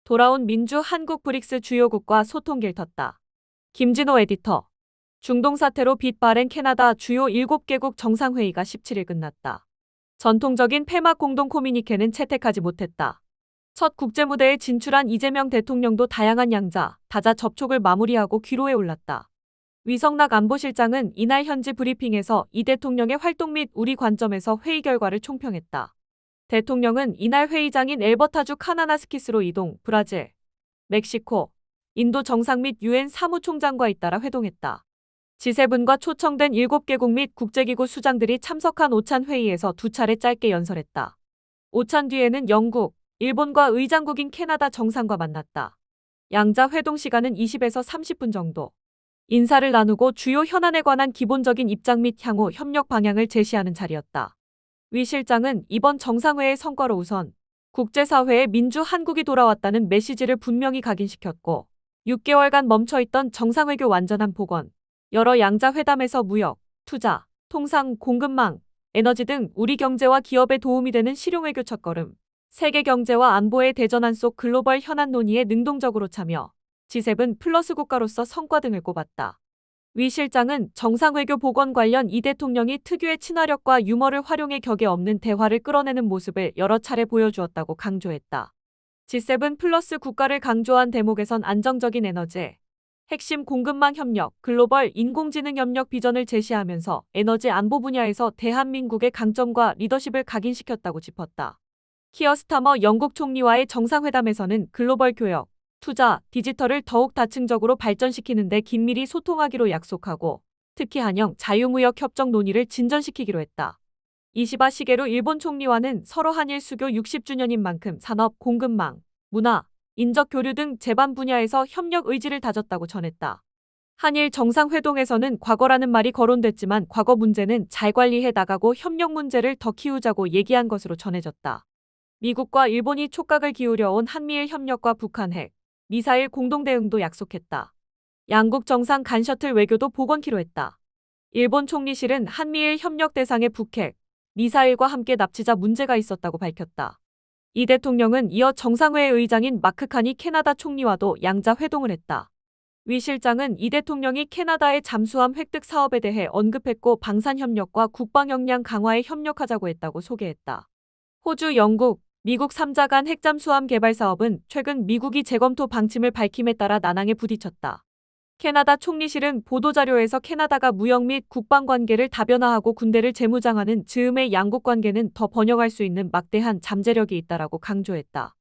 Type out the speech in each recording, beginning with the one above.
돌아온 민주 한국 브릭스 주요국과 소통길 텄다. 김진호 에디터. 중동 사태로 빚바랜 캐나다 주요 7개국 정상회의가 17일 끝났다. 전통적인 폐막 공동 코미니케는 채택하지 못했다. 첫 국제무대에 진출한 이재명 대통령도 다양한 양자, 다자 접촉을 마무리하고 귀로에 올랐다. 위성락 안보실장은 이날 현지 브리핑에서 이 대통령의 활동 및 우리 관점에서 회의 결과를 총평했다. 대통령은 이날 회의장인 엘버타주 카나나스키스로 이동, 브라질, 멕시코, 인도 정상 및 유엔 사무총장과 잇따라 회동했다. G7과 초청된 7개국 및 국제기구 수장들이 참석한 오찬 회의에서 두 차례 짧게 연설했다. 오찬 뒤에는 영국, 일본과 의장국인 캐나다 정상과 만났다. 양자 회동 시간은 20에서 30분 정도. 인사를 나누고 주요 현안에 관한 기본적인 입장 및 향후 협력 방향을 제시하는 자리였다. 위 실장은 이번 정상회의 성과로 우선 국제사회에 민주 한국이 돌아왔다는 메시지를 분명히 각인시켰고 6개월간 멈춰있던 정상외교 완전한 복원, 여러 양자 회담에서 무역, 투자, 통상, 공급망, 에너지 등 우리 경제와 기업에 도움이 되는 실용외교 첫걸음, 세계 경제와 안보의 대전환 속 글로벌 현안 논의에 능동적으로 참여, G7 플러스 국가로서 성과 등을 꼽았다. 위 실장은 정상외교 복원 관련 이 대통령이 특유의 친화력과 유머를 활용해 격에 없는 대화를 끌어내는 모습을 여러 차례 보여주었다고 강조했다. G7 플러스 국가를 강조한 대목에선 안정적인 에너지, 핵심 공급망 협력, 글로벌 인공지능 협력 비전을 제시하면서 에너지 안보 분야에서 대한민국의 강점과 리더십을 각인시켰다고 짚었다. 키어 스타머 영국 총리와의 정상회담에서는 글로벌 교역, 투자, 디지털을 더욱 다층적으로 발전시키는 데 긴밀히 소통하기로 약속하고 특히 한영 자유무역 협정 논의를 진전시키기로 했다. 이시바 시게루 일본 총리와는 서로 한일 수교 60주년인 만큼 산업, 공급망, 문화, 인적 교류 등 제반 분야에서 협력 의지를 다졌다고 전했다. 한일 정상회동에서는 과거라는 말이 거론됐지만 과거 문제는 잘 관리해 나가고 협력 문제를 더 키우자고 얘기한 것으로 전해졌다. 미국과 일본이 촉각을 기울여온 한미일 협력과 북한 핵, 미사일 공동대응도 약속했다. 양국 정상 간 셔틀 외교도 복원키로 했다. 일본 총리실은 한미일 협력 대상의 북핵, 미사일과 함께 납치자 문제가 있었다고 밝혔다. 이 대통령은 이어 정상회의 의장인 마크 카니 캐나다 총리와도 양자 회동을 했다. 위 실장은 이 대통령이 캐나다의 잠수함 획득 사업에 대해 언급했고 방산협력과 국방 역량 강화에 협력하자고 했다고 소개했다. 호주, 영국, 미국 3자 간 핵잠수함 개발 사업은 최근 미국이 재검토 방침을 밝힘에 따라 난항에 부딪혔다. 캐나다 총리실은 보도자료에서 캐나다가 무역 및 국방 관계를 다변화하고 군대를 재무장하는 즈음의 양국 관계는 더 번영할 수 있는 막대한 잠재력이 있다라고 강조했다.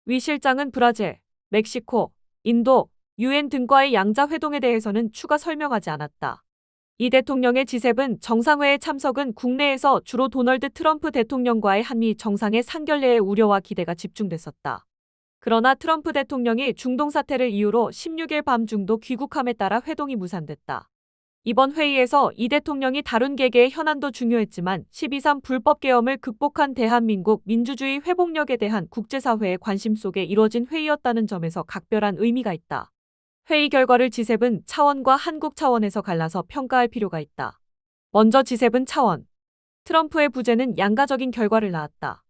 위 실장은 브라질, 멕시코, 인도, 유엔 등과의 양자 회동에 대해서는 추가 설명하지 않았다. 이 대통령의 G7 정상회의 참석은 국내에서 주로 도널드 트럼프 대통령과의 한미 정상의 상견례의 우려와 기대가 집중됐었다. 그러나 트럼프 대통령이 중동 사태를 이유로 16일 밤 중도 귀국함에 따라 회동이 무산됐다. 이번 회의에서 이 대통령이 다룬 개개의 현안도 중요했지만 12.3 불법 계엄을 극복한 대한민국 민주주의 회복력에 대한 국제사회의 관심 속에 이뤄진 회의였다는 점에서 각별한 의미가 있다. 회의 결과를 G7 차원과 한국 차원에서 갈라서 평가할 필요가 있다. 먼저 G7 차원. 트럼프의 부재는 양가적인 결과를 낳았다.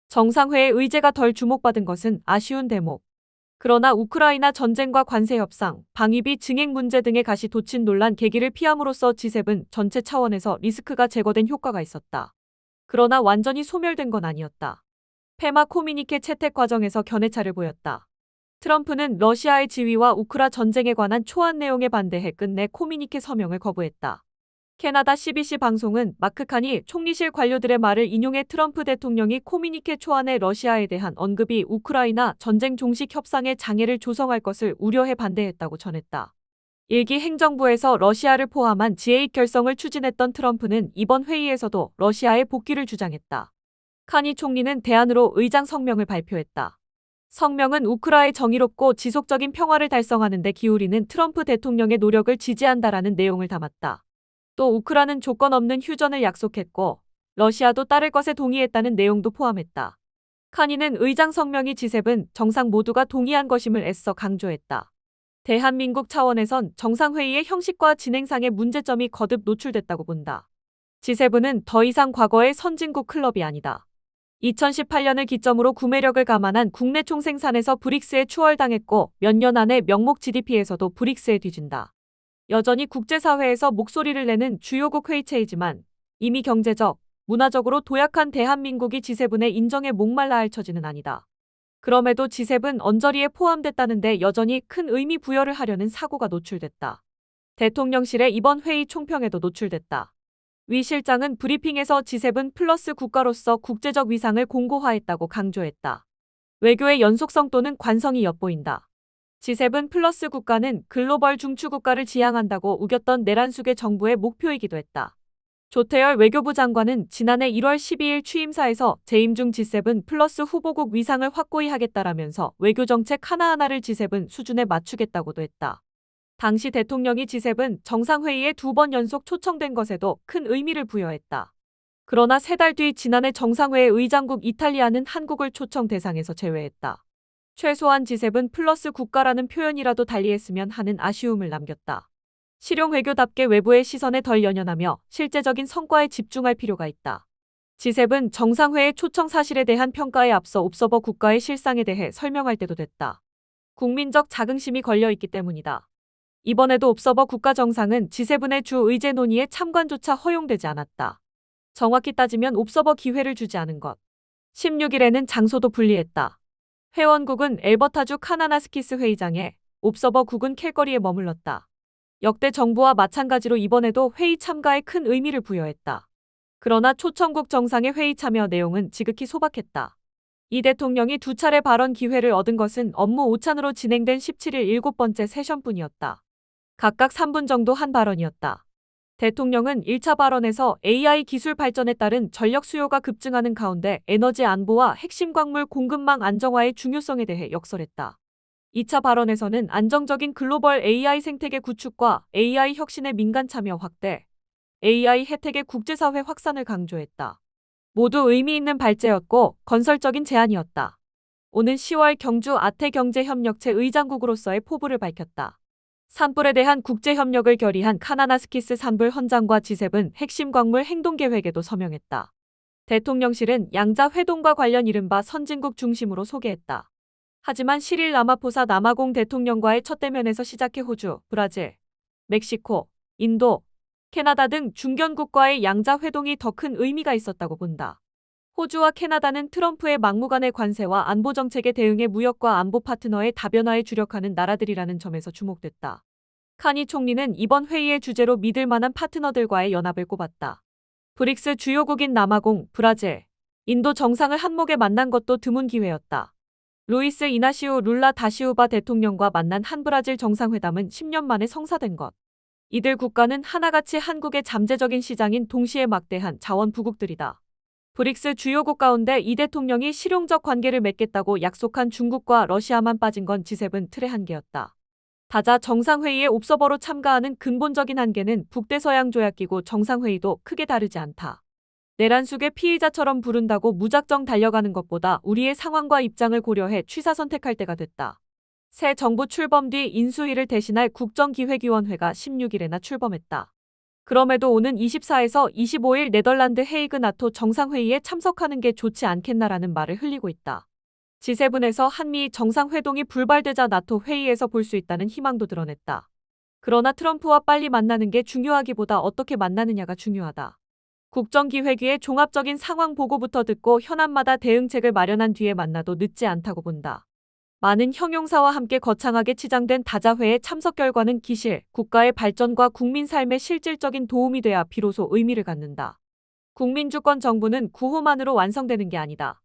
정상회의 의제가 덜 주목받은 것은 아쉬운 대목. 그러나 우크라이나 전쟁과 관세 협상, 방위비 증액 문제 등의 가시 돋친 논란 계기를 피함으로써 G7 전체 차원에서 리스크가 제거된 효과가 있었다. 그러나 완전히 소멸된 건 아니었다. 폐막 코미니케 채택 과정에서 견해차를 보였다. 트럼프는 러시아의 지위와 우크라 전쟁에 관한 초안 내용에 반대해 끝내 코미니케 서명을 거부했다. 캐나다 CBC 방송은 마크 카니 총리실 관료들의 말을 인용해 트럼프 대통령이 코미니케 초안에 러시아에 대한 언급이 우크라이나 전쟁 종식 협상에 장애를 조성할 것을 우려해 반대했다고 전했다. 일기 행정부에서 러시아를 포함한 G8 결성을 추진했던 트럼프는 이번 회의에서도 러시아의 복귀를 주장했다. 카니 총리는 대안으로 의장 성명을 발표했다. 성명은 우크라의 정의롭고 지속적인 평화를 달성하는 데 기울이는 트럼프 대통령의 노력을 지지한다라는 내용을 담았다. 또 우크라는 조건 없는 휴전을 약속했고 러시아도 따를 것에 동의했다는 내용도 포함했다. 카니는 의장 성명이 G7 정상 모두가 동의한 것임을 애써 강조했다. 대한민국 차원에선 정상회의의 형식과 진행상의 문제점이 거듭 노출됐다고 본다. G7은 더 이상 과거의 선진국 클럽이 아니다. 2018년을 기점으로 구매력을 감안한 국내 총생산에서 브릭스에 추월당했고 몇 년 안에 명목 GDP에서도 브릭스에 뒤진다. 여전히 국제사회에서 목소리를 내는 주요국 회의체이지만 이미 경제적, 문화적으로 도약한 대한민국이 G7의 인정에 목말라 할 처지는 아니다. 그럼에도 G7 언저리에 포함됐다는데 여전히 큰 의미 부여를 하려는 사고가 노출됐다. 대통령실의 이번 회의 총평에도 노출됐다. 위 실장은 브리핑에서 G7 플러스 국가로서 국제적 위상을 공고화했다고 강조했다. 외교의 연속성 또는 관성이 엿보인다. G7 플러스 국가는 글로벌 중추국가를 지향한다고 우겼던 내란숙의 정부의 목표이기도 했다. 조태열 외교부 장관은 지난해 1월 12일 취임사에서 재임 중 G7 플러스 후보국 위상을 확고히 하겠다라면서 외교정책 하나하나를 G7 수준에 맞추겠다고도 했다. 당시 대통령이 G7 정상회의에 2번 연속 초청된 것에도 큰 의미를 부여했다. 그러나 3달 뒤 지난해 정상회의 의장국 이탈리아는 한국을 초청 대상에서 제외했다. 최소한 G7 플러스 국가라는 표현이라도 달리했으면 하는 아쉬움을 남겼다. 실용 외교답게 외부의 시선에 덜 연연하며 실제적인 성과에 집중할 필요가 있다. G7 정상회의 초청 사실에 대한 평가에 앞서 옵서버 국가의 실상에 대해 설명할 때도 됐다. 국민적 자긍심이 걸려있기 때문이다. 이번에도 옵서버 국가 정상은 G7의 주 의제 논의에 참관조차 허용되지 않았다. 정확히 따지면 옵서버 기회를 주지 않은 것. 16일에는 장소도 분리했다. 회원국은 엘버타주 카나나스키스 회의장에, 옵서버국은 캘거리에 머물렀다. 역대 정부와 마찬가지로 이번에도 회의 참가에 큰 의미를 부여했다. 그러나 초청국 정상의 회의 참여 내용은 지극히 소박했다. 이 대통령이 2차례 발언 기회를 얻은 것은 업무 오찬으로 진행된 17일 7번째 세션뿐이었다. 각각 3분 정도 한 발언이었다. 대통령은 1차 발언에서 AI 기술 발전에 따른 전력 수요가 급증하는 가운데 에너지 안보와 핵심 광물 공급망 안정화의 중요성에 대해 역설했다. 2차 발언에서는 안정적인 글로벌 AI 생태계 구축과 AI 혁신의 민간 참여 확대, AI 혜택의 국제사회 확산을 강조했다. 모두 의미 있는 발제였고 건설적인 제안이었다. 오는 10월 경주 아태경제협력체 의장국으로서의 포부를 밝혔다. 산불에 대한 국제협력을 결의한 카나나스키스 산불 헌장과 G7 핵심 광물 행동계획에도 서명했다. 대통령실은 양자 회동과 관련 이른바 선진국 중심으로 소개했다. 하지만 시릴 라마포사 남아공 대통령과의 첫 대면에서 시작해 호주, 브라질, 멕시코, 인도, 캐나다 등 중견국과의 양자 회동이 더 큰 의미가 있었다고 본다. 호주와 캐나다는 트럼프의 막무가내 관세와 안보 정책에 대응해 무역과 안보 파트너의 다변화에 주력하는 나라들이라는 점에서 주목됐다. 카니 총리는 이번 회의의 주제로 믿을 만한 파트너들과의 연합을 꼽았다. 브릭스 주요국인 남아공, 브라질, 인도 정상을 한목에 만난 것도 드문 기회였다. 루이스 이나시우 룰라 다시우바 대통령과 만난 한 브라질 정상회담은 10년 만에 성사된 것. 이들 국가는 하나같이 한국의 잠재적인 시장인 동시에 막대한 자원 부국들이다. 브릭스 주요국 가운데 이 대통령이 실용적 관계를 맺겠다고 약속한 중국과 러시아만 빠진 건 G7 틀의 한계였다. 다자 정상회의에 옵서버로 참가하는 근본적인 한계는 북대서양 조약기구 정상회의도 크게 다르지 않다. 내란숙의 피의자처럼 부른다고 무작정 달려가는 것보다 우리의 상황과 입장을 고려해 취사 선택할 때가 됐다. 새 정부 출범 뒤 인수위를 대신할 국정기획위원회가 16일에나 출범했다. 그럼에도 오는 24에서 25일 네덜란드 헤이그 나토 정상회의에 참석하는 게 좋지 않겠나라는 말을 흘리고 있다. G7에서 한미 정상회동이 불발되자 나토 회의에서 볼 수 있다는 희망도 드러냈다. 그러나 트럼프와 빨리 만나는 게 중요하기보다 어떻게 만나느냐가 중요하다. 국정기획위의 종합적인 상황 보고부터 듣고 현안마다 대응책을 마련한 뒤에 만나도 늦지 않다고 본다. 많은 형용사와 함께 거창하게 치장된 다자회의 참석 결과는 기실, 국가의 발전과 국민 삶에 실질적인 도움이 돼야 비로소 의미를 갖는다. 국민주권 정부는 구호만으로 완성되는 게 아니다.